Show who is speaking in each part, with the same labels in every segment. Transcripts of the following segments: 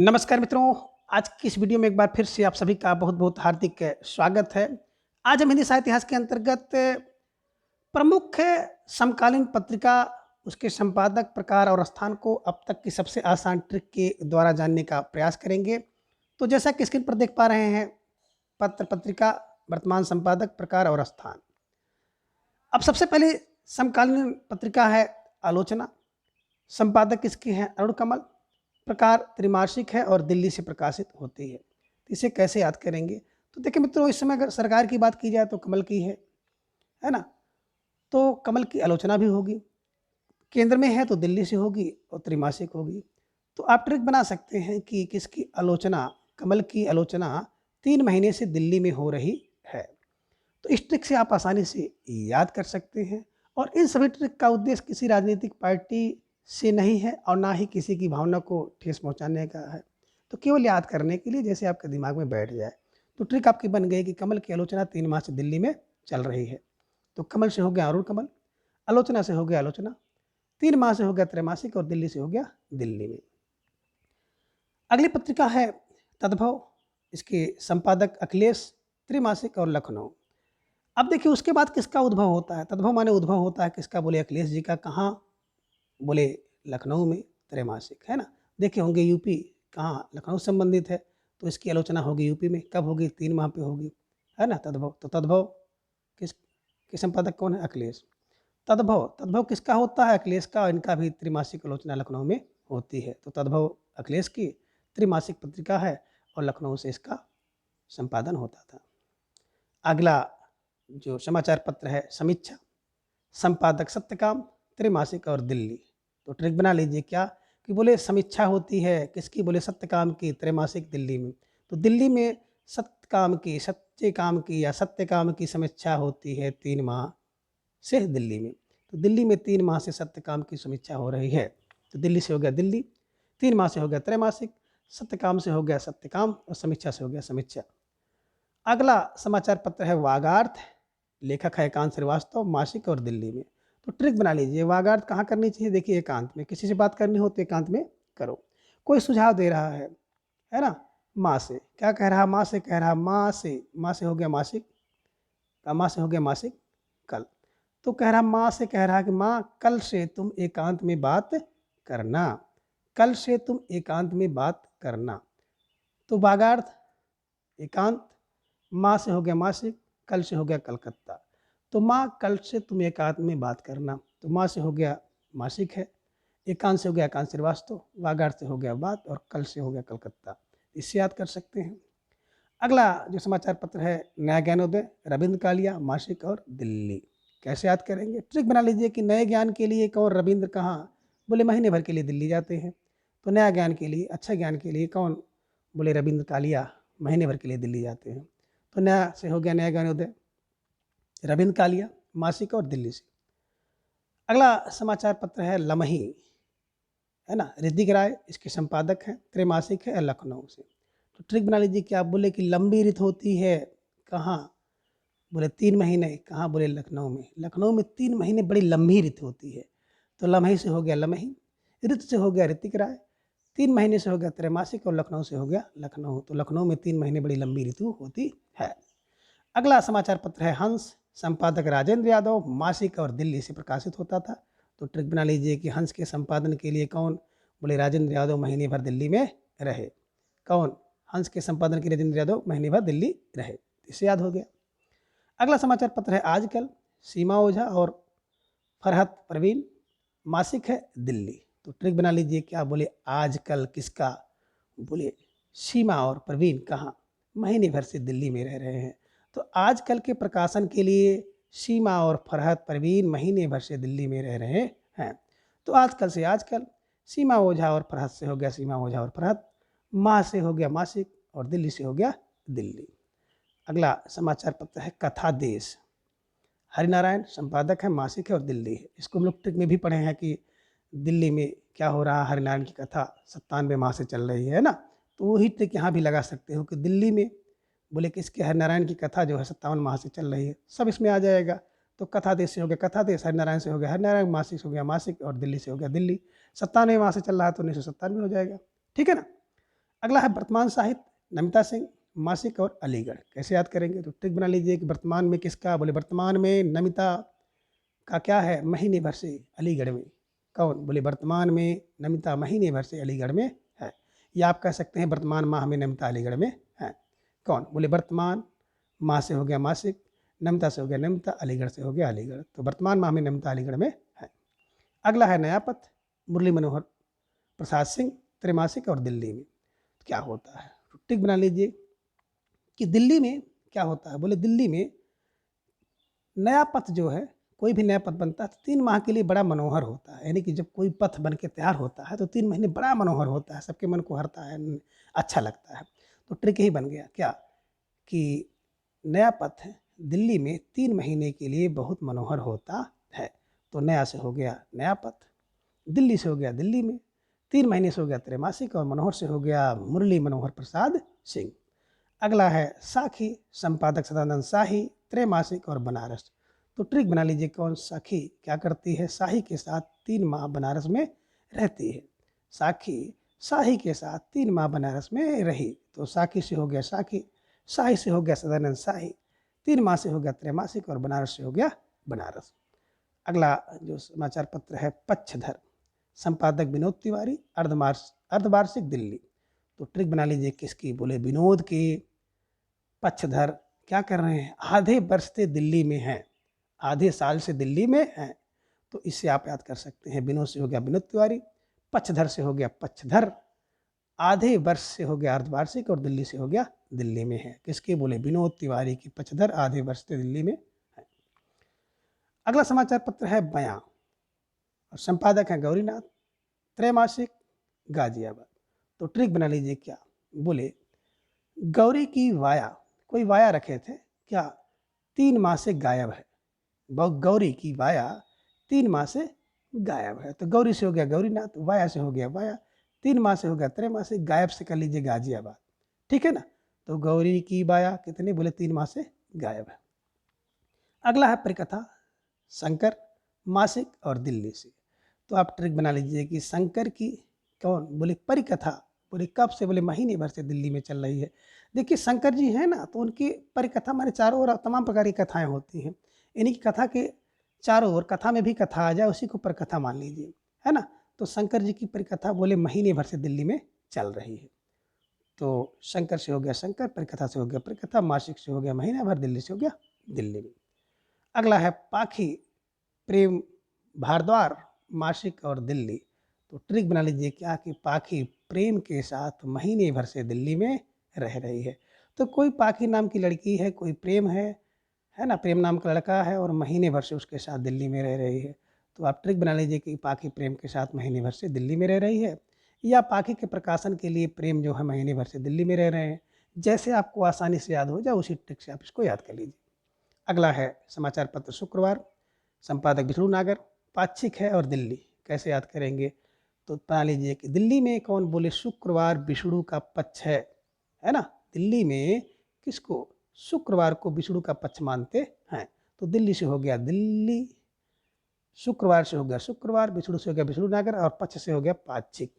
Speaker 1: नमस्कार मित्रों, आज की इस वीडियो में एक बार फिर से आप सभी का बहुत-बहुत हार्दिक स्वागत है। आज हम हिंदी साहित्य इतिहास के अंतर्गत प्रमुख समकालीन पत्रिका, उसके संपादक, प्रकार और स्थान को अब तक की सबसे आसान ट्रिक के द्वारा जानने का प्रयास करेंगे। तो जैसा कि स्क्रीन पर देख पा रहे हैं, पत्र, पत्रिका, वर्तमान संपादक, प्रकार और स्थान। अब सबसे पहले समकालीन पत्रिका है आलोचना, संपादक इसके हैं अरुण कमल, प्रकार त्रिमासिक है और दिल्ली से प्रकाशित होती है। तो इसे कैसे याद करेंगे? तो देखिए मित्रों, इस समय अगर सरकार की बात की जाए तो कमल की है ना? तो कमल की आलोचना भी होगी, केंद्र में है तो दिल्ली से होगी और त्रिमासिक होगी। तो आप ट्रिक बना सकते हैं कि किसकी आलोचना, कमल की आलोचना 3 महीने से दिल्ली में हो रही है। तो इस ट्रिक से आप आसानी से याद कर सकते हैं और इन सभी ट्रिक का उद्देश्य किसी राजनीतिक पार्टी से नहीं है और ना ही किसी की भावना को ठेस पहुंचाने का है। तो केवल याद करने के लिए, जैसे आपके दिमाग में बैठ जाए। तो ट्रिक आपकी बन गई कि कमल की आलोचना 3 माह से दिल्ली में चल रही है। तो कमल से हो गया अरुण कमल, आलोचना से हो गया आलोचना, 3 माह से हो गया त्रैमासिक और दिल्ली से हो गया दिल्ली में। अगली पत्रिका है तद्भव, इसके संपादक अखिलेश, त्रिमासिक और लखनऊ। अब देखिए उसके बाद किसका उद्भव होता है? तद्भव माने उद्भव होता है किसका? बोले अखिलेश जी का। कहाँ? बोले लखनऊ में, त्रैमासिक, है ना? देखे होंगे यूपी, कहाँ? लखनऊ से संबंधित है, तो इसकी आलोचना होगी यूपी में। कब होगी? 3 माह पे होगी, है ना? तद्भव। तो तद्भव किस के संपादक कौन है? अखिलेश। तद्भव, तद्भव किसका होता है? अखिलेश का। और इनका भी त्रिमासिक आलोचना लखनऊ में होती है। तो तद्भव अखिलेश की त्रिमासिक पत्रिका है और लखनऊ से इसका संपादन होता था। अगला जो समाचार पत्र है समीक्षा, संपादक सत्यकाम, त्रिमासिक और दिल्ली। तो ट्रिक बना लीजिए क्या कि बोले समीक्षा होती है किसकी? बोले सत्यकाम की, त्रैमासिक दिल्ली में। तो दिल्ली में सत्यकाम की, सच्चे काम की या सत्यकाम की समीक्षा होती है 3 माह से दिल्ली में। तो दिल्ली में 3 माह से सत्यकाम की समीक्षा हो रही है। तो दिल्ली से हो गया दिल्ली, 3 माह से हो गया त्रैमासिक, सत्यकाम से हो गया सत्यकाम और समीक्षा से हो गया समीक्षा। अगला समाचार पत्र है वागार्थ, लेखक है एकांत श्रीवास्तव, मासिक और दिल्ली में। तो ट्रिक बना लीजिए, वागार्थ कहाँ करनी चाहिए? देखिए एकांत में, किसी से बात करनी हो तो एकांत में करो। कोई सुझाव दे रहा है ना? माँ से क्या कह रहा? माँ से कह रहा, माँ से, माँ से हो गया मासिक, माँ से हो गया मासिक कल। तो कह रहा, माँ से कह रहा कि माँ कल से तुम एकांत में बात करना, कल से तुम एकांत में बात करना। तो वागार्थ एकांत, माँ से हो गया मासिक, कल से हो गया कलकत्ता। तो माँ कल से तुम एकांत में बात करना। तो माँ से हो गया मासिक है, एकांत से हो गया एकांत श्रीवास्तव, वागार्थ से हो गया बात और कल से हो गया कलकत्ता। इससे याद कर सकते हैं। अगला जो समाचार पत्र है नया ज्ञानोदय, रविंद्र कालिया, मासिक और दिल्ली। कैसे याद करेंगे? ट्रिक बना लीजिए कि नए ज्ञान के लिए कौन, रविंद्र कहाँ? बोले महीने भर के लिए दिल्ली जाते हैं। तो नया ज्ञान के लिए, अच्छा ज्ञान के लिए कौन? बोले रविंद्र कालिया, महीने भर के लिए दिल्ली जाते हैं। तो नया से हो गया नया ज्ञानोदय, रविंद्र कालिया, मासिक और दिल्ली से। अगला समाचार पत्र है लमही, है ना? ऋतिक राय इसके संपादक हैं, त्रैमासिक है लखनऊ से। तो ट्रिक बना लीजिए कि आप बोले कि लंबी ऋतु होती है कहाँ? बोले 3 महीने। कहाँ? बोले लखनऊ में। लखनऊ में 3 महीने बड़ी लंबी ऋतु होती है। तो लमही से हो गया लमही, ऋतु से हो गया ऋतिक राय, 3 महीने से हो गया त्रैमासिक और लखनऊ से हो गया लखनऊ। तो लखनऊ में 3 महीने बड़ी लंबी ऋतु होती है। अगला समाचार पत्र है हंस, संपादक राजेंद्र यादव, मासिक और दिल्ली से प्रकाशित होता था। तो ट्रिक बना लीजिए कि हंस के संपादन के लिए कौन? बोले राजेंद्र यादव महीने भर दिल्ली में रहे। कौन? हंस के संपादन के लिए राजेंद्र यादव महीने भर दिल्ली रहे। इससे याद हो गया। अगला समाचार पत्र है आजकल, सीमा ओझा और फरहत परवीन, मासिक है दिल्ली। तो ट्रिक बना लीजिए क्या? बोले आजकल किसका? बोले सीमा और परवीन कहाँ? महीने भर से दिल्ली में रह रहे हैं। तो आजकल के प्रकाशन के लिए सीमा और फरहत परवीन महीने भर से दिल्ली में रह रहे हैं। तो आजकल से आजकल, सीमा ओझा और फरहत से हो गया सीमा ओझा और फरहत, माह से हो गया मासिक और दिल्ली से हो गया दिल्ली। अगला समाचार पत्र है कथा देश, हरिनारायण संपादक है, मासिक है और दिल्ली है। इसको हम लोग ट्रिक में भी पढ़े हैं कि दिल्ली में क्या हो रहा है, हरिनारायण की कथा 97 माह से चल रही है ना? तो वही ट्रिक यहाँ भी लगा सकते हो कि दिल्ली में बोले कि इसके हरिनारायण की कथा जो है 57 माह से चल रही है, सब इसमें आ जाएगा। तो कथा देश से हो गया कथा देश, हरिनारायण से हो गया हरिनारायण, मासिक से हो गया मासिक और दिल्ली से हो गया दिल्ली। 97 माह से चल रहा है तो 1997 हो जाएगा। ठीक है ना? अगला है वर्तमान साहित्य, नमिता सिंह, मासिक और अलीगढ़। कैसे याद करेंगे? तो ट्रिक बना लीजिए कि वर्तमान में किसका, बोले वर्तमान में नमिता का क्या है, महीने भर से अलीगढ़ में। कौन? बोले वर्तमान में नमिता महीने भर से अलीगढ़ में है। या आप कह सकते हैं वर्तमान माह में नमिता अलीगढ़ में है। कौन? बोले वर्तमान माह से हो गया मासिक, नमिता से हो गया नमिता, अलीगढ़ से हो गया अलीगढ़। तो वर्तमान माह में नमिता अलीगढ़ में है। अगला है नया पथ, मुरली मनोहर प्रसाद सिंह, त्रैमासिक और दिल्ली में। तो क्या होता है? टिक बना लीजिए कि दिल्ली में क्या होता है। बोले दिल्ली में नया पथ जो है, कोई भी नया पथ बनता है तो 3 माह के लिए बड़ा मनोहर होता है। यानी कि जब कोई पथ बन के तैयार होता है तो 3 महीने बड़ा मनोहर होता है, सबके मन को हरता है, अच्छा लगता है। तो ट्रिक ही बन गया क्या कि नया पथ है दिल्ली में 3 महीने के लिए बहुत मनोहर होता है। तो नया से हो गया नया पथ, दिल्ली से हो गया दिल्ली में, 3 महीने से हो गया त्रैमासिक और मनोहर से हो गया मुरली मनोहर प्रसाद सिंह। अगला है साखी, संपादक सदानंद शाही, त्रैमासिक और बनारस। तो ट्रिक बना लीजिए कौन? साखी क्या करती है? शाही के साथ 3 माह बनारस में रहती है। साखी शाही के साथ 3 माह बनारस में रही। तो साखी से हो गया साखी, शाही से हो गया सदानंद शाही, 3 माह से हो गया त्रैमासिक और बनारस से हो गया बनारस। अगला जो समाचार पत्र है पक्षधर, संपादक विनोद तिवारी, अर्धवार्षिक दिल्ली। तो ट्रिक बना लीजिए किसकी? बोले विनोद के। पक्षधर क्या कर रहे हैं? आधे वर्ष से दिल्ली में हैं, आधे साल से दिल्ली में हैं। तो इससे आप याद कर सकते हैं, विनोद से हो गया विनोद तिवारी, पक्षधर से हो गया पक्षधर, आधे वर्ष से हो गया अर्धवार्षिक और दिल्ली से हो गया दिल्ली में है। किसके? बोले विनोद तिवारी की पक्षधर, आधे वर्ष से दिल्ली में है। अगला समाचार पत्र है बयां और संपादक है गौरीनाथ, त्रैमासिक गाजियाबाद। तो ट्रिक बना लीजिए क्या? बोले गौरी की वाया, कोई वाया रखे थे क्या? 3 माह से गायब है। गौरी की वाया 3 माह से गायब है। तो गौरी से हो गया गौरीनाथ, वाया से हो गया वाया, 3 माह से हो गया त्रैमासिक, गायब से कर लीजिए गाजियाबाद। ठीक है ना? तो गौरी की वाया कितने? बोले 3 माह से गायब है। अगला है परिकथा, शंकर, मासिक और दिल्ली से। तो आप ट्रिक बना लीजिए कि शंकर की कौन? बोले परिकथा, बोले कब से? बोले महीने भर से दिल्ली में चल रही है। देखिए शंकर जी हैं ना, तो उनकी परिकथा हमारे चारों ओर तमाम प्रकार की कथाएं होती हैं। इन्हीं की कथा के चारों ओर, कथा में भी कथा आ जाए उसी को परिकथा मान लीजिए, है ना? तो शंकर जी की परिकथा बोले महीने भर से दिल्ली में चल रही है। तो शंकर से हो गया शंकर, परिकथा से हो गया परिकथा, मासिक से हो गया महीना भर, दिल्ली से हो गया दिल्ली में। अगला है पाखी, प्रेम भारद्वार, मासिक और दिल्ली। तो ट्रिक बना लीजिए क्या कि पाखी प्रेम के साथ महीने भर से दिल्ली में रह रही है। तो कोई पाखी नाम की लड़की है, कोई प्रेम है ना, प्रेम नाम का लड़का है और महीने भर से उसके साथ दिल्ली में रह रही है। तो आप ट्रिक बना लीजिए कि पाखी प्रेम के साथ महीने भर से दिल्ली में रह रही है, या पाखी के प्रकाशन के लिए प्रेम जो है महीने भर से दिल्ली में रह रहे हैं। जैसे आपको आसानी से याद हो जाए उसी ट्रिक से आप इसको याद कर लीजिए। अगला है समाचार पत्र शुक्रवार, संपादक विष्णु नागर, पाक्षिक है और दिल्ली। कैसे याद करेंगे? तो बना लीजिए कि दिल्ली में कौन? बोले शुक्रवार विष्णु का पक्ष है ना? दिल्ली में किसको? शुक्रवार को विष्णु का पक्ष मानते हैं। तो दिल्ली से हो गया दिल्ली, शुक्रवार से हो गया शुक्रवार, विष्णु से हो गया विष्णु नागर और पक्ष से हो गया पाक्षिक।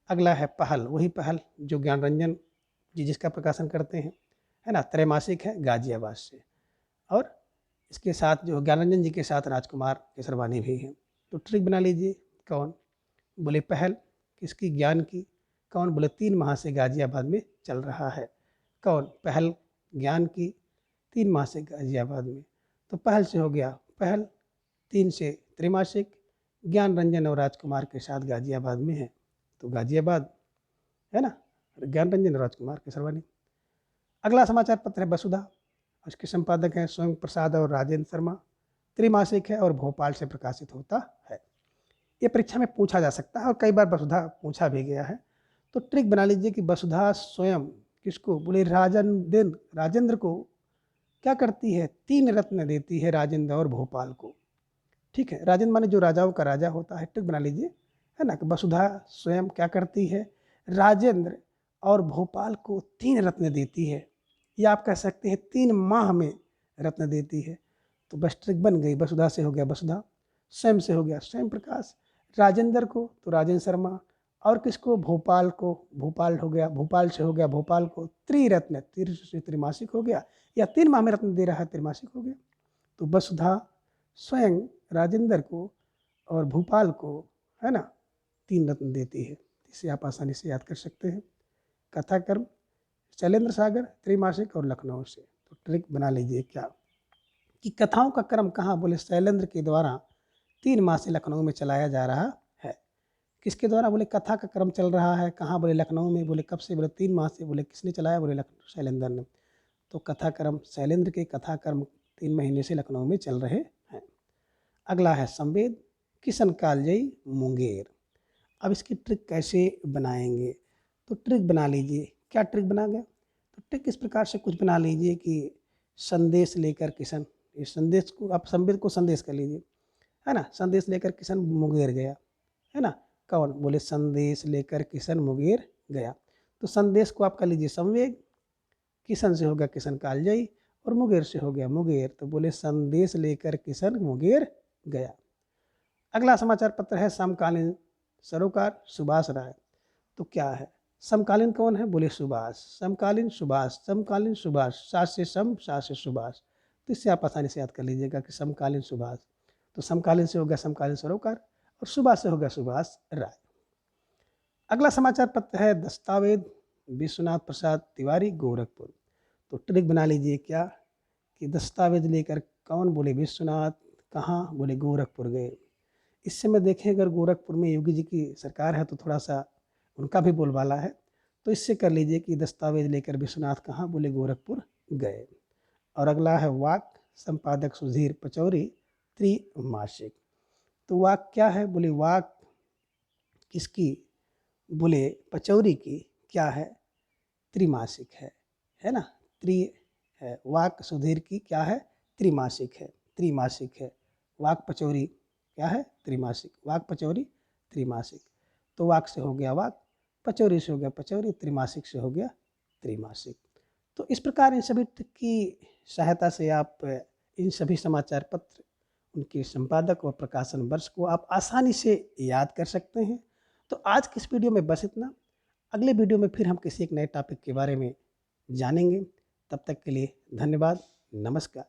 Speaker 1: अगला है पहल, वही पहल जो ज्ञान रंजन जी जिसका प्रकाशन करते हैं, है ना? त्रैमासिक है गाजियाबाद से। और इसके साथ जो ज्ञानरंजन जी के साथ राजकुमार केसरवानी भी हैं। तो ट्रिक बना लीजिए कौन? बोले पहल किसकी? ज्ञान की। कौन? बोले 3 माह से गाजियाबाद में चल रहा है। कौन? पहल ज्ञान की, 3 माह से गाजियाबाद में। तो पहल से हो गया पहल, 3 से त्रैमासिक, ज्ञान रंजन और राजकुमार के साथ गाजियाबाद में है। तो गाजियाबाद है ना, ज्ञान रंजन और राजकुमार केसरवानी। अगला समाचार पत्र है वसुधा, उसके संपादक हैं स्वयं प्रसाद और राजेंद्र शर्मा, त्रैमासिक है और भोपाल से प्रकाशित होता है। ये परीक्षा में पूछा जा सकता है और कई बार वसुधा पूछा भी गया है। तो ट्रिक बना लीजिए कि वसुधा स्वयं किसको? बोले राजेंद्र को क्या करती है? 3 रत्न देती है राजेंद्र और भोपाल को। ठीक है, राजेंद्र माने जो राजाओं का राजा होता है। ट्रिक बना लीजिए, है ना, कि वसुधा स्वयं क्या करती है? राजेंद्र और भोपाल को 3 रत्न देती है, या आप कह सकते हैं 3 माह में रत्न देती है। तो बस ट्रिक बन गई, वसुधा से हो गया वसुधा, स्वयं से हो गया स्वयं प्रकाश, राजेंद्र को तो राजेंद्र शर्मा और किसको, भोपाल को, भोपाल हो गया, भोपाल से हो गया भोपाल को, त्रिरत्न, तिर से त्रिमासिक हो गया, या 3 माह में रत्न दे रहा है, त्रिमासिक हो गया। तो वसुधा स्वयं राजेंद्र को और भोपाल को, है ना, 3 रत्न देती है। इसे आप आसानी से याद कर सकते हैं। कथाक्रम शैलेंद्र सागर, त्रिमासिक और लखनऊ से। तो ट्रिक बना लीजिए क्या कि कथाओं का क्रम कहाँ, बोले शैलेंद्र के द्वारा 3 माह से लखनऊ में चलाया जा रहा है। किसके द्वारा, बोले कथा का क्रम चल रहा है कहाँ, बोले लखनऊ में। बोले कब से, बोले 3 माह से। बोले किसने चलाया, बोले शैलेंद्र ने। तो कथा क्रम शैलेंद्र के कथा क्रम 3 महीने से लखनऊ में चल रहे हैं। अगला है संवेद किशन कालजयी मुंगेर। अब इसकी ट्रिक कैसे बनाएंगे, तो ट्रिक बना लीजिए। क्या ट्रिक बना गया, तो ट्रिक इस प्रकार से कुछ बना लीजिए कि संदेश लेकर किशन, इस संदेश को आप संवेद को संदेश कर लीजिए, है ना। संदेश लेकर किशन मुंगेर गया, है ना। कौन, बोले संदेश लेकर किशन मुंगेर गया। तो संदेश को आप कर लीजिए संवेद, किशन से हो गया किशन कालजयी, और मुंगेर से हो गया मुंगेर। तो बोले संदेश लेकर किशन मुंगेर गया। अगला समाचार पत्र है समकालीन सरोकार सुभाष राय। तो क्या है, समकालीन कौन है, बोले सुभाष, समकालीन सुभाष, समकालीन सुभाष, सास से सम, सास से सुभाष। तो इससे आप आसानी से याद कर लीजिएगा कि समकालीन सुभाष। तो समकालीन से हो गया समकालीन सरोकार, और सुभाष से हो गया सुभाष राय। अगला समाचार पत्र है दस्तावेज विश्वनाथ प्रसाद तिवारी गोरखपुर। तो ट्रिक बना लीजिए क्या कि दस्तावेज लेकर कौन, बोले विश्वनाथ, कहाँ, बोले गोरखपुर गए। इस समय देखें अगर गोरखपुर में योगी जी की सरकार है तो थोड़ा सा उनका भी बोलबाला है। तो इससे कर लीजिए कि दस्तावेज लेकर विश्वनाथ कहाँ, बोले गोरखपुर गए। और अगला है वाक संपादक सुधीर पचौरी त्रिमासिक। तो वाक क्या है, बोले वाक किसकी, बोले पचौरी की, क्या है, त्रिमासिक है ना। त्रि है, वाक सुधीर की क्या है, त्रिमासिक है, त्रिमासिक है। वाक पचौरी क्या है, त्रिमासिक, वाक पचौरी त्रिमासिक। तो वाक से हो गया वाक, पचौरी से हो गया पचौरी, त्रिमासिक से हो गया त्रिमासिक। तो इस प्रकार इन सभी की सहायता से आप इन सभी समाचार पत्र, उनके संपादक और प्रकाशन वर्ष को आप आसानी से याद कर सकते हैं। तो आज की इस वीडियो में बस इतना। अगले वीडियो में फिर हम किसी एक नए टॉपिक के बारे में जानेंगे। तब तक के लिए धन्यवाद, नमस्कार।